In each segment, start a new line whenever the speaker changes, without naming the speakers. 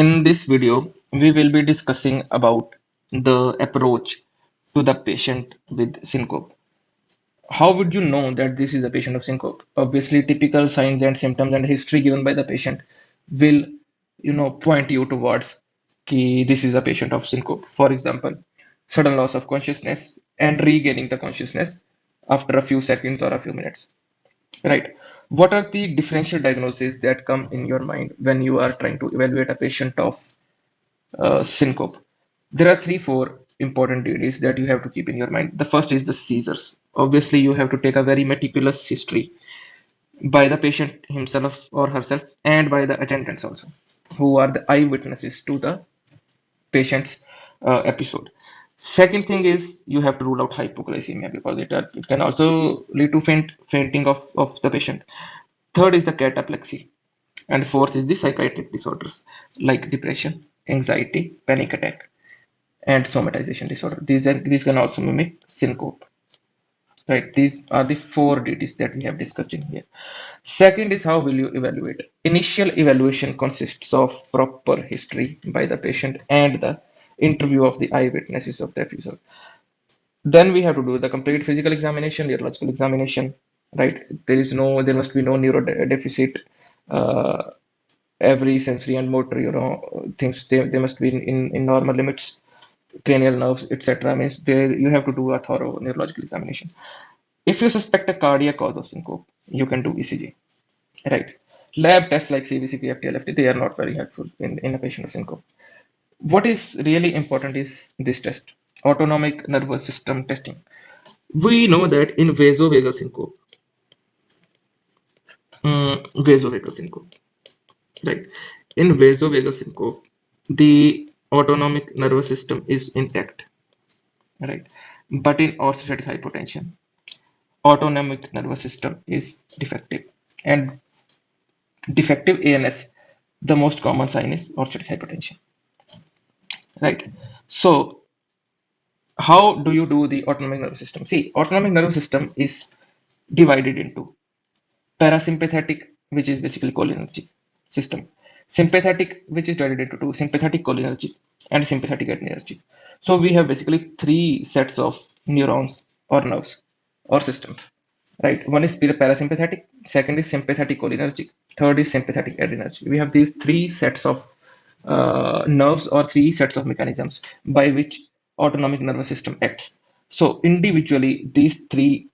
In this video, we will be discussing about the approach to the patient with syncope. How would you know that this is a patient of syncope? Obviously, typical signs and symptoms and history given by the patient will, point you towards this is a patient of syncope. For example, sudden loss of consciousness and regaining the consciousness after a few seconds or a few minutes. Right. What are the differential diagnoses that come in your mind when you are trying to evaluate a patient of syncope? There are three, four important duties that you have to keep in your mind. The first is the seizures. Obviously, you have to take a very meticulous history by the patient himself or herself and by the attendants also, who are the eyewitnesses to the patient's episode. Second thing is you have to rule out hypoglycemia because it can also lead to fainting of the patient. Third is the cataplexy. And fourth is the psychiatric disorders like depression, anxiety, panic attack, and somatization disorder. These can also mimic syncope. Right, these are the four duties that we have discussed in here. Second is how will you evaluate? Initial evaluation consists of proper history by the patient and the interview of the eyewitnesses of the episode. Then we have to do the complete physical examination, neurological examination, right? There must be no neurodeficit. Uh, every sensory and motor, things they must be in normal limits. Cranial nerves, etc. Means you have to do a thorough neurological examination. If you suspect a cardiac cause of syncope, you can do ECG, right? Lab tests like CBC, PFT, LFT, they are not very helpful in a patient with syncope. What is really important is this test, autonomic nervous system testing. We know that in vasovagal syncope, vasovagal syncope, right? In vasovagal syncope, the autonomic nervous system is intact, right? But in orthostatic hypotension, autonomic nervous system is defective. And defective ANS, the most common sign is orthostatic hypotension, right? So how do you do the autonomic nervous system? See, autonomic nervous system is divided into parasympathetic, which is basically cholinergic system, sympathetic, which is divided into two, sympathetic cholinergic and sympathetic adrenergic. So we have basically three sets of neurons or nerves or systems, right? One is parasympathetic, second is sympathetic cholinergic, third is sympathetic adrenergic. We have these three sets of nerves or three sets of mechanisms by which autonomic nervous system acts. So individually, these three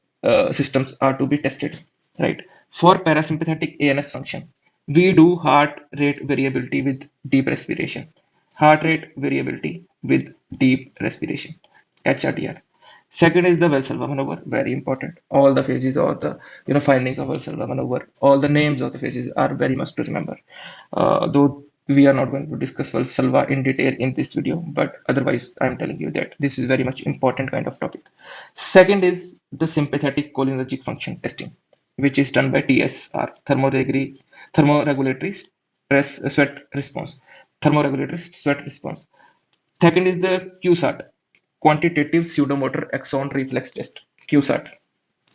systems are to be tested, right? For parasympathetic ANS function, we do heart rate variability with deep respiration, heart rate variability with deep respiration, HRDR. Second is the Valsalva maneuver, very important. All the phases or the findings of Valsalva maneuver, all the names of the phases are very much to remember. Though we are not going to discuss Valsalva in detail in this video, but otherwise I'm telling you that this is very much important kind of topic. Second is the sympathetic cholinergic function testing, which is done by TSR, thermoregulatory sweat response. Thermoregulatory sweat response. Second is the QSAT, quantitative pseudomotor axon reflex test, QSAT,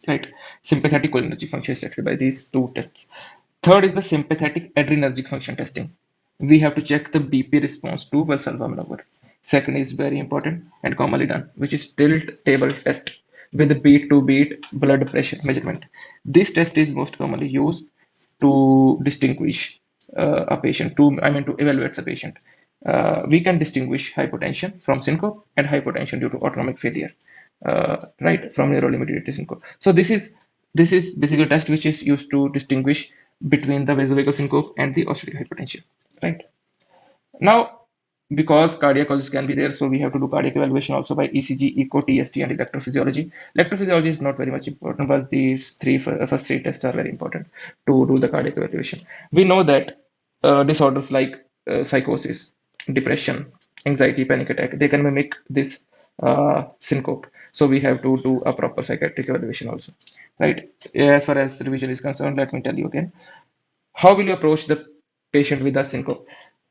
right? Sympathetic cholinergic function is tested by these two tests. Third is the sympathetic adrenergic function testing. We have to check the BP response to Valsalva maneuver. Second is very important and commonly done, which is tilt table test with beat to beat blood pressure measurement. This test is most commonly used to distinguish a patient, to evaluate the patient. We can distinguish hypotension from syncope and hypotension due to autonomic failure, right, from neuromediated syncope. So this is basically a test which is used to distinguish between the vasovagal syncope and the orthostatic hypotension, right? Now, because cardiac causes can be there, so we have to do cardiac evaluation also by ECG, echo, TST, and electrophysiology. Electrophysiology is not very much important, but these first three tests are very important to do the cardiac evaluation. We know that disorders like psychosis, depression, anxiety, panic attack, they can mimic this syncope. So we have to do a proper psychiatric evaluation also, right? As far as revision is concerned, let me tell you again. How will you approach the patient with a syncope?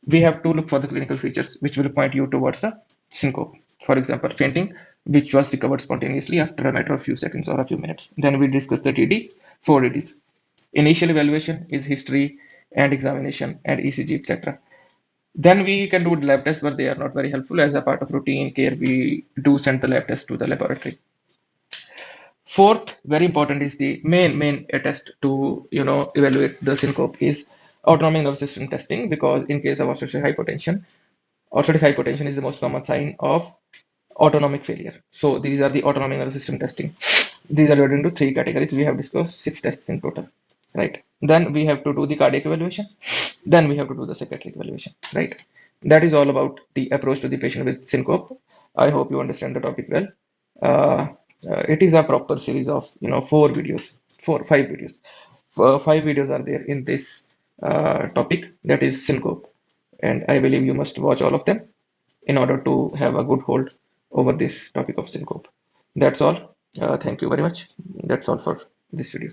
We have to look for the clinical features which will point you towards a syncope. For example, fainting, which was recovered spontaneously after a matter of few seconds or a few minutes. Then we discuss the TD, 4 DDs. Initial evaluation is history and examination and ECG, etc. Then we can do lab tests, but they are not very helpful. As a part of routine care, we do send the lab test to the laboratory. Fourth, very important, is the main test to evaluate the syncope is autonomic nervous system testing, because in case of orthostatic hypotension is the most common sign of autonomic failure. So these are the autonomic nervous system testing. These are divided into three categories. We have discussed 6 tests in total, right? Then we have to do the cardiac evaluation. Then we have to do the psychiatric evaluation, right? That is all about the approach to the patient with syncope. I hope you understand the topic well. Uh, it is a proper series of 4 videos, 5 videos. 5 videos are there in this topic, that is syncope, and I believe you must watch all of them in order to have a good hold over this topic of syncope. That's all. Thank you very much. That's all for this video.